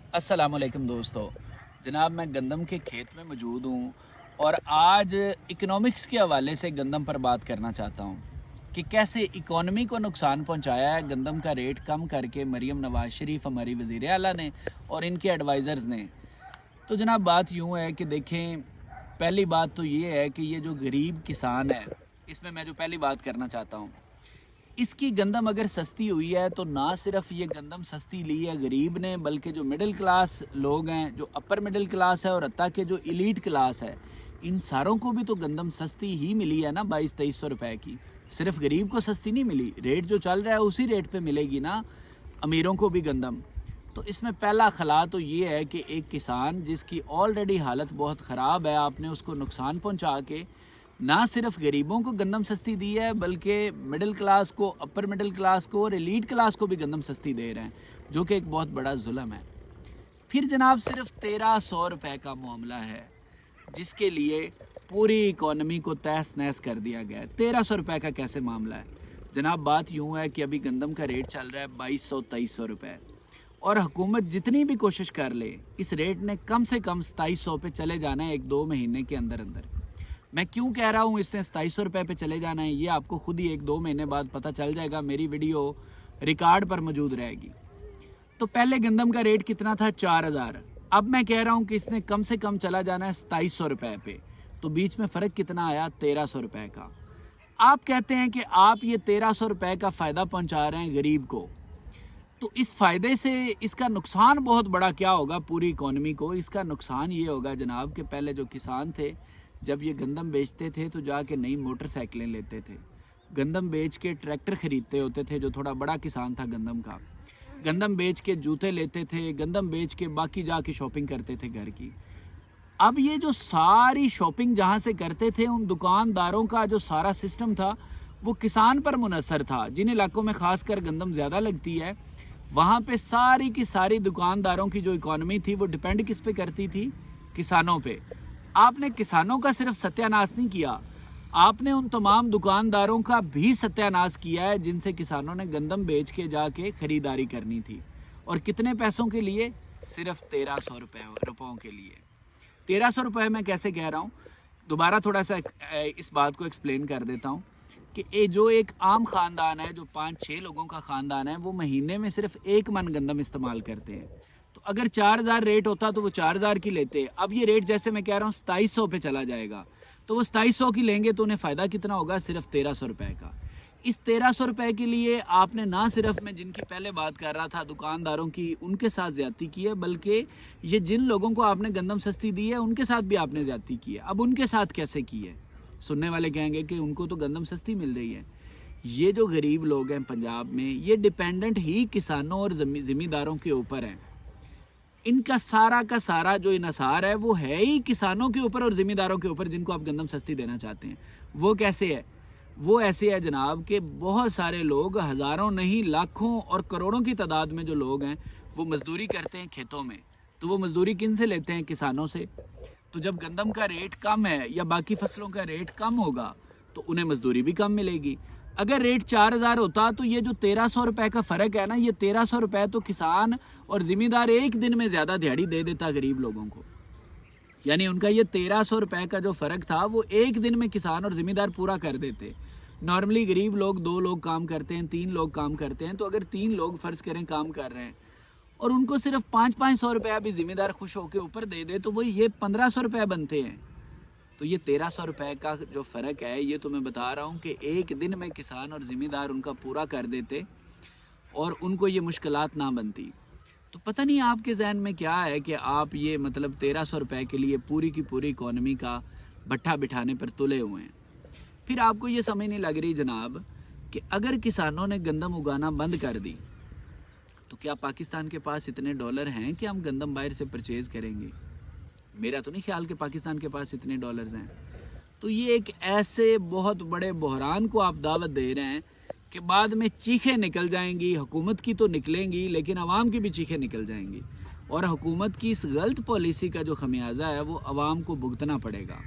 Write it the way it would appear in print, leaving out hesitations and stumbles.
अस्सलाम वालेकुम दोस्तों। जनाब मैं गंदम के खेत में मौजूद हूँ और आज इकोनॉमिक्स के हवाले से गंदम पर बात करना चाहता हूँ कि कैसे इकोनॉमी को नुकसान पहुँचाया है गंदम का रेट कम करके मरीम नवाज शरीफ हमारी वज़ीर आला ने और इनके एडवाइज़र्स ने। तो जनाब बात यूँ है कि देखें, पहली बात तो ये है कि ये जो गरीब किसान है, इसमें मैं जो पहली बात करना चाहता हूँ, इसकी गंदम अगर सस्ती हुई है तो ना सिर्फ ये गंदम सस्ती ली है गरीब ने, बल्कि जो मिडिल क्लास लोग हैं, जो अपर मिडिल क्लास है और हत्ता के जो एलीट क्लास है, इन सारों को भी तो गंदम सस्ती ही मिली है ना, 2200-2300 रुपए की। सिर्फ गरीब को सस्ती नहीं मिली, रेट जो चल रहा है उसी रेट पे मिलेगी ना अमीरों को भी गंदम। तो इसमें पहला खला तो ये है कि एक किसान जिसकी ऑलरेडी हालत बहुत ख़राब है, आपने उसको नुकसान पहुँचा के ना सिर्फ गरीबों को गंदम सस्ती दी है, बल्कि मिडिल क्लास को, अपर मिडिल क्लास को और एलीट क्लास को भी गंदम सस्ती दे रहे हैं, जो कि एक बहुत बड़ा जुल्म है। फिर जनाब सिर्फ 1300 रुपये का मामला है जिसके लिए पूरी इकोनॉमी को तहस नहस कर दिया गया है। 1300 रुपये का कैसे मामला है जनाब? बात यूँ है कि अभी गंदम का रेट चल रहा है 2200-2300 रुपये, और हुकूमत जितनी भी कोशिश कर ले इस रेट ने कम से कम 2700 पे चले जाना है 1-2 महीने के अंदर अंदर। मैं क्यों कह रहा हूँ इसने 2700 रुपये पे चले जाना है, ये आपको खुद ही 1-2 महीने बाद पता चल जाएगा, मेरी वीडियो रिकॉर्ड पर मौजूद रहेगी। तो पहले गंदम का रेट कितना था? 4000। अब मैं कह रहा हूँ कि इसने कम से कम चला जाना है 2700 रुपये पे। तो बीच में फ़र्क कितना आया? 1300 रुपये का। आप कहते हैं कि आप ये 1300 रुपये का फ़ायदा पहुँचा रहे हैं गरीब को, तो इस फ़ायदे से इसका नुकसान बहुत बड़ा क्या होगा पूरी इकोनॉमी को? इसका नुकसान ये होगा जनाब कि पहले जो किसान थे, जब ये गंदम बेचते थे तो जाके नई मोटरसाइकिलें लेते थे, गंदम बेच के ट्रैक्टर ख़रीदते होते थे, जो थोड़ा बड़ा किसान था गंदम का, गंदम बेच के जूते लेते थे, गंदम बेच के बाकी जाके शॉपिंग करते थे घर की। अब ये जो सारी शॉपिंग जहाँ से करते थे, उन दुकानदारों का जो सारा सिस्टम था वो किसान पर मुनहसर था। जिन इलाकों में ख़ासकर गंदम ज़्यादा लगती है, वहाँ पे सारी की सारी दुकानदारों की जो इकॉनमी थी वो डिपेंड किस पे करती थी? किसानों पे। आपने किसानों का सिर्फ सत्यानाश नहीं किया, आपने उन तमाम दुकानदारों का भी सत्यानाश किया है जिनसे किसानों ने गंदम बेच के जाके ख़रीदारी करनी थी। और कितने पैसों के लिए? सिर्फ 1300 रुपयों के लिए। 1300 रुपये मैं कैसे कह रहा हूँ, दोबारा थोड़ा सा इस बात को एक्सप्लेन कर देता हूँ कि ये जो एक आम ख़ानदान है, जो 5-6 लोगों का ख़ानदान है, वो महीने में सिर्फ 1 मन गंदम इस्तेमाल करते हैं। तो अगर 4000 रेट होता तो वो 4000 की लेते। अब ये रेट जैसे मैं कह रहा हूँ 2700 पे चला जाएगा, तो वो 2700 की लेंगे तो उन्हें फ़ायदा कितना होगा? सिर्फ 1300 रुपये का। इस 1300 रुपये के लिए आपने ना सिर्फ, मैं जिनकी पहले बात कर रहा था दुकानदारों की, उनके साथ ज़्यादती की है, बल्कि ये जिन लोगों को आपने गंदम सस्ती दी है उनके साथ भी आपने ज़्यादती की है। अब उनके साथ कैसे की है? सुनने वाले कहेंगे कि उनको तो गंदम सस्ती मिल रही है। ये जो गरीब लोग हैं पंजाब में, ये डिपेंडेंट ही किसानों और ज़मींदारों के ऊपर हैं। इनका सारा का सारा जो इन्हसार है वो है ही किसानों के ऊपर और ज़मींदारों के ऊपर, जिनको आप गंदम सस्ती देना चाहते हैं। वो कैसे है? वो ऐसे है जनाब कि बहुत सारे लोग, हज़ारों नहीं लाखों और करोड़ों की तादाद में जो लोग हैं वो मज़दूरी करते हैं खेतों में। तो वो मज़दूरी किन से लेते हैं? किसानों से। तो जब गंदम का रेट कम है या बाकी फसलों का रेट कम होगा तो उन्हें मज़दूरी भी कम मिलेगी। अगर रेट 4000 होता तो ये जो 1300 रुपये का फ़र्क है ना, ये 1300 रुपये तो किसान और ज़मींदार एक दिन में ज़्यादा दिहाड़ी दे देता गरीब लोगों को। यानी उनका ये 1300 रुपये का जो फ़र्क था वो एक दिन में किसान और ज़मींदार पूरा कर देते। नॉर्मली गरीब लोग 2 लोग काम करते हैं, 3 लोग काम करते हैं, तो अगर 3 लोग फ़र्ज़ करें काम कर रहे हैं और उनको सिर्फ 500-500 रुपया भी ज़िम्मेदार खुश होकर ऊपर दे दे, तो वही ये 1500 रुपये बनते हैं। तो ये 1300 रुपये का जो फ़र्क है, ये तो मैं बता रहा हूँ कि एक दिन में किसान और ज़िम्मेदार उनका पूरा कर देते और उनको ये मुश्किलात ना बनती। तो पता नहीं आपके जहन में क्या है कि आप ये मतलब 1300 रुपये के लिए पूरी की पूरी इकॉनमी का भट्ठा बिठाने पर तुले हुए हैं। फिर आपको ये समझ नहीं लग रही जनाब कि अगर किसानों ने गंदम उगाना बंद कर दी तो क्या पाकिस्तान के पास इतने डॉलर हैं कि हम गंदम बाहर से परचेज़ करेंगे? मेरा तो नहीं ख्याल कि पाकिस्तान के पास इतने डॉलर्स हैं। तो ये एक ऐसे बहुत बड़े बहरान को आप दावत दे रहे हैं कि बाद में चीखें निकल जाएंगी। हुकूमत की तो निकलेंगी, लेकिन आवाम की भी चीखें निकल जाएंगी, और हुकूमत की इस गलत पॉलिसी का जो खमियाजा है वो आवाम को भुगतना पड़ेगा।